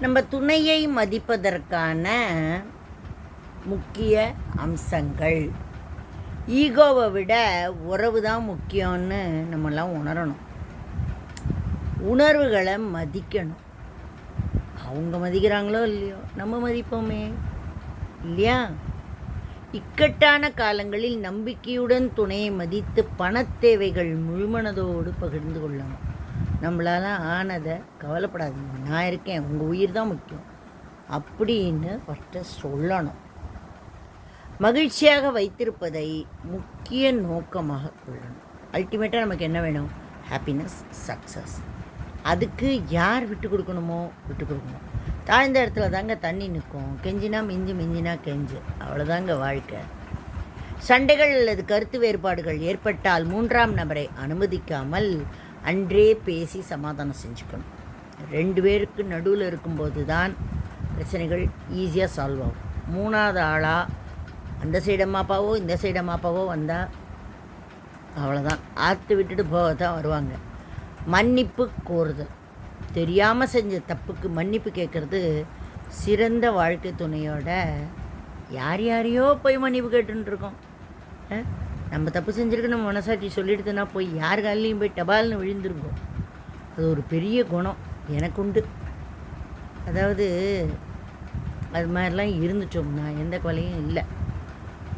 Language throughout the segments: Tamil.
நம்ம துணையை மதிப்பதற்கான முக்கிய அம்சங்கள். ஈகோவை விட உறவு தான் முக்கியம்னு நம்மெல்லாம் உணரணும். உணர்வுகளை மதிக்கணும். அவங்க மதிக்கிறாங்களோ இல்லையோ நம்ம மதிப்போமே இல்லையா? இக்கட்டான காலங்களில் நம்பிக்கையுடன் துணையை மதித்து பணத்தேவைகள் முழுமனதோடு பகிர்ந்து கொள்ளணும். நம்மளால் ஆனதை கவலைப்படாதீங்க, நான் இருக்கேன், உங்கள் உயிர் தான் முக்கியம் அப்படின்னு ஃபஸ்ட்டு சொல்லணும். மகிழ்ச்சியாக வைத்திருப்பதை முக்கிய நோக்கமாக கொள்ளணும். அல்டிமேட்டாக நமக்கு என்ன வேணும்? Happiness, success. அதுக்கு யார் விட்டு கொடுக்கணுமோ விட்டு கொடுக்கணும். தாழ்ந்த இடத்துல தாங்க தண்ணி நிற்கும். கெஞ்சினா மிஞ்சி, மிஞ்சினா கெஞ்சு. அவ்வளோதாங்க வாழ்க்கை. சண்டைகள் அல்லது கருத்து வேறுபாடுகள் ஏற்பட்டால் மூன்றாம் நபரை அனுமதிக்காமல் அன்றே பேசி சமாதானம் செஞ்சுக்கணும். 2 பேருக்கு நடுவில் இருக்கும்போது தான் பிரச்சனைகள் ஈஸியாக சால்வ் ஆகும். 3வது ஆளாக அந்த சைடு அம்மாப்பாவோ இந்த சைடு அம்மாப்பாவோ வந்தால் அவ்வளோதான், ஆற்று விட்டுட்டு போக தான் வருவாங்க. மன்னிப்பு கோருதல். தெரியாமல் செஞ்ச தப்புக்கு மன்னிப்பு கேட்குறது சிறந்த வாழ்க்கை துணையோட. யார் யாரையோ போய் மன்னிப்பு கேட்டுருக்கோம். நம்ம தப்பு செஞ்சுருக்கு நம்ம மனசாட்சி சொல்லிடுதுன்னா போய் யார் காலையும் போய் டபால்னு விழுந்துருக்கோம். அது ஒரு பெரிய குணம் எனக்கு உண்டு. அதாவது அது மாதிரிலாம் இருந்துட்டோம்னா எந்த கவலையும் இல்லை.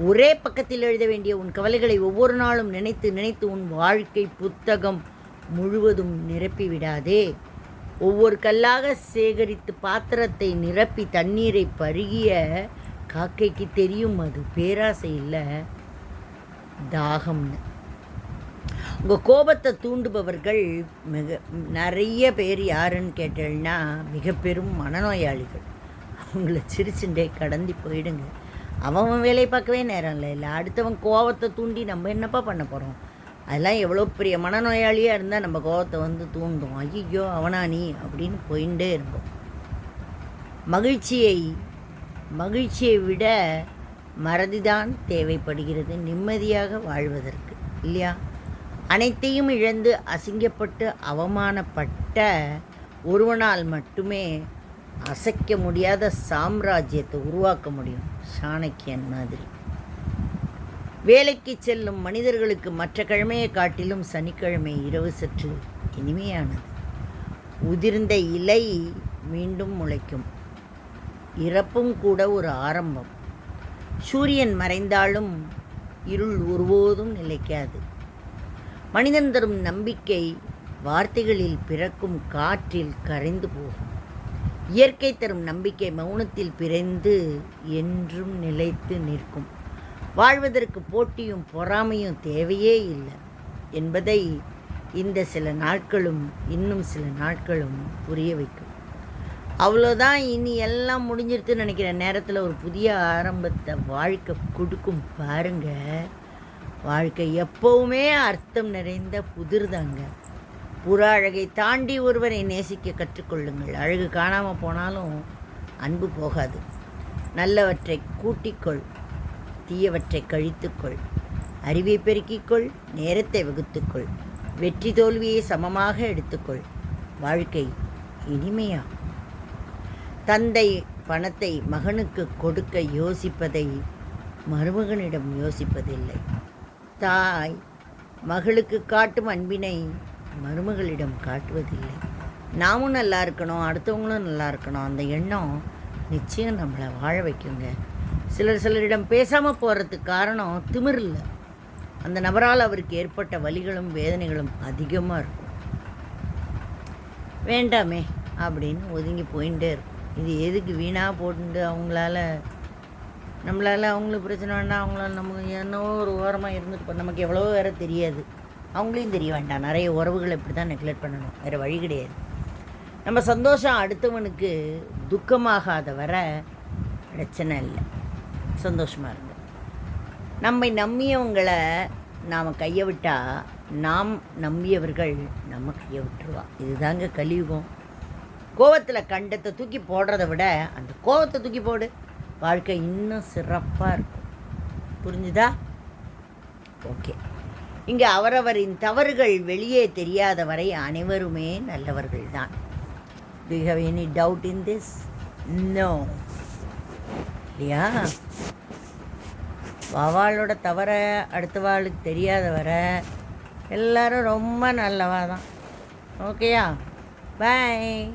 ஒரே பக்கத்தில் எழுத வேண்டிய உன் கவலைகளை ஒவ்வொரு நாளும் நினைத்து நினைத்து உன் வாழ்க்கை புத்தகம் முழுவதும் நிரப்பி விடாதே. ஒவ்வொரு கல்லாக சேகரித்து பாத்திரத்தை நிரப்பி தண்ணீரை பருகிய காக்கைக்கு தெரியும் அது பேராசை இல்லை, தாகம்னு. உங்கள் கோபத்தை தூண்டுபவர்கள் நிறைய பேர் யாருன்னு கேட்டேன்னா மிக பெரும் மனநோயாளிகள். அவங்கள சிரிச்சுண்டே கடந்து போயிடுங்க. அவன் வேலையை பார்க்கவே நேரம் இல்லை. அடுத்தவன் கோபத்தை தூண்டி நம்ம என்னப்பா பண்ண போகிறோம்? அதெல்லாம் எவ்வளோ பெரிய மனநோயாளியாக இருந்தால் நம்ம கோபத்தை வந்து தூண்டும். ஐயோ அவனா நீ அப்படின்னு போயிட்டே இருக்கும். மகிழ்ச்சியை விட மறதிதான் தேவைப்படுகிறது நிம்மதியாக வாழ்வதற்கு, இல்லையா? அனைத்தையும் இழந்து அசிங்கப்பட்டு அவமானப்பட்ட ஒருவனால் மட்டுமே அசைக்க முடியாத சாம்ராஜ்யத்தை உருவாக்க முடியும், சாணக்கியன் மாதிரி. வேலைக்கு செல்லும் மனிதர்களுக்கு மற்ற கிழமையை காட்டிலும் சனிக்கிழமை இரவு சற்று இனிமையானது. உதிர்ந்த இலை மீண்டும் முளைக்கும். இறப்பும் கூட ஒரு ஆரம்பம். சூரியன் மறைந்தாலும் இருள் ஒருபோதும் நிலைக்காது. மனிதன் தரும் நம்பிக்கை வார்த்தைகளில் பிறக்கும் காற்றில் கரைந்து போகும். இயற்கை தரும் நம்பிக்கை மௌனத்தில் பிறந்து என்றும் நிலைத்து நிற்கும். வாழ்வதற்கு போட்டியும் பொறாமையும் தேவையே இல்லை என்பதை இந்த சில நாட்களும் இன்னும் சில நாட்களும் புரிய வைக்கும். அவ்வளோதான், இனி எல்லாம் முடிஞ்சிருச்சுன்னு நினைக்கிற நேரத்தில் ஒரு புதிய ஆரம்பத்தை வாழ்க்கை கொடுக்கும் பாருங்க. வாழ்க்கை எப்போவுமே அர்த்தம் நிறைந்த புதிர்தாங்க. புற அழகை தாண்டி ஒருவரை நேசிக்க கற்றுக்கொள்ளுங்கள். அழகு காணாமல் போனாலும் அன்பு போகாது. நல்லவற்றை கூட்டிக்கொள், தீயவற்றை கழித்துக்கொள். அறிவை பெருக்கிக்கொள், நேரத்தை வகுத்துக்கொள். வெற்றி தோல்வியை சமமாக எடுத்துக்கொள். வாழ்க்கை இனிமையா. தந்தை பணத்தை மகனுக்கு கொடுக்க யோசிப்பதை மருமகனிடம் யோசிப்பதில்லை. தாய் மகளுக்கு காட்டும் அன்பினை மருமகளிடம் காட்டுவதில்லை. நாமும் நல்லா இருக்கணும், அடுத்தவங்களும் நல்லா இருக்கணும். அந்த எண்ணம் நிச்சயம் நம்மளை வாழ வைக்குங்க. சிலரிடம் பேசாமல் போகிறதுக்கு காரணம் திமிர் இல்லை, அந்த நபரால் அவருக்கு ஏற்பட்ட வலிகளும் வேதனைகளும் அதிகமாக இருக்கும். வேண்டாமே அப்படின்னு ஒதுங்கி போயிட்டே இருக்கும். இது எதுக்கு வீணாக போட்டு நம்மளால் அவங்களுக்கு பிரச்சனை வேண்டாம், அவங்களால நமக்கு என்னவோ ஒரு ஓரமாக இருந்துட்டு நமக்கு எவ்வளோ வேறு தெரியாது, அவங்களையும் தெரிய வேண்டாம். நிறைய உறவுகளை இப்படி தான் நெக்லெக்ட் பண்ணணும், வேறு வழி கிடையாது. நம்ம சந்தோஷம் அடுத்தவனுக்கு துக்கமாகாத வர பிரச்சனை இல்லை, சந்தோஷமாக இருங்க. நம்மை நம்பியவங்களை நாம் கையை விட்டால் நாம் நம்பியவர்கள் நம்ம கையை விட்டுருவா. இதுதாங்க கலியுகம். கோவத்தில் கண்டத்தை தூக்கி போடுறத விட அந்த கோவத்தை தூக்கி போடு, வாழ்க்கை இன்னும் சிறப்பாக இருக்கும். புரிஞ்சுதா? ஓகே. இங்கே அவரவரின் தவறுகள் வெளியே தெரியாத வரை அனைவருமே நல்லவர்கள் தான். Do you have any doubt in this? No. இல்லையா? வாவாளோட தவிர அடுத்த வாளுக்கு தெரியாத வர எல்லாரும் ரொம்ப நல்லவா தான். ஓகேயா? பாய்.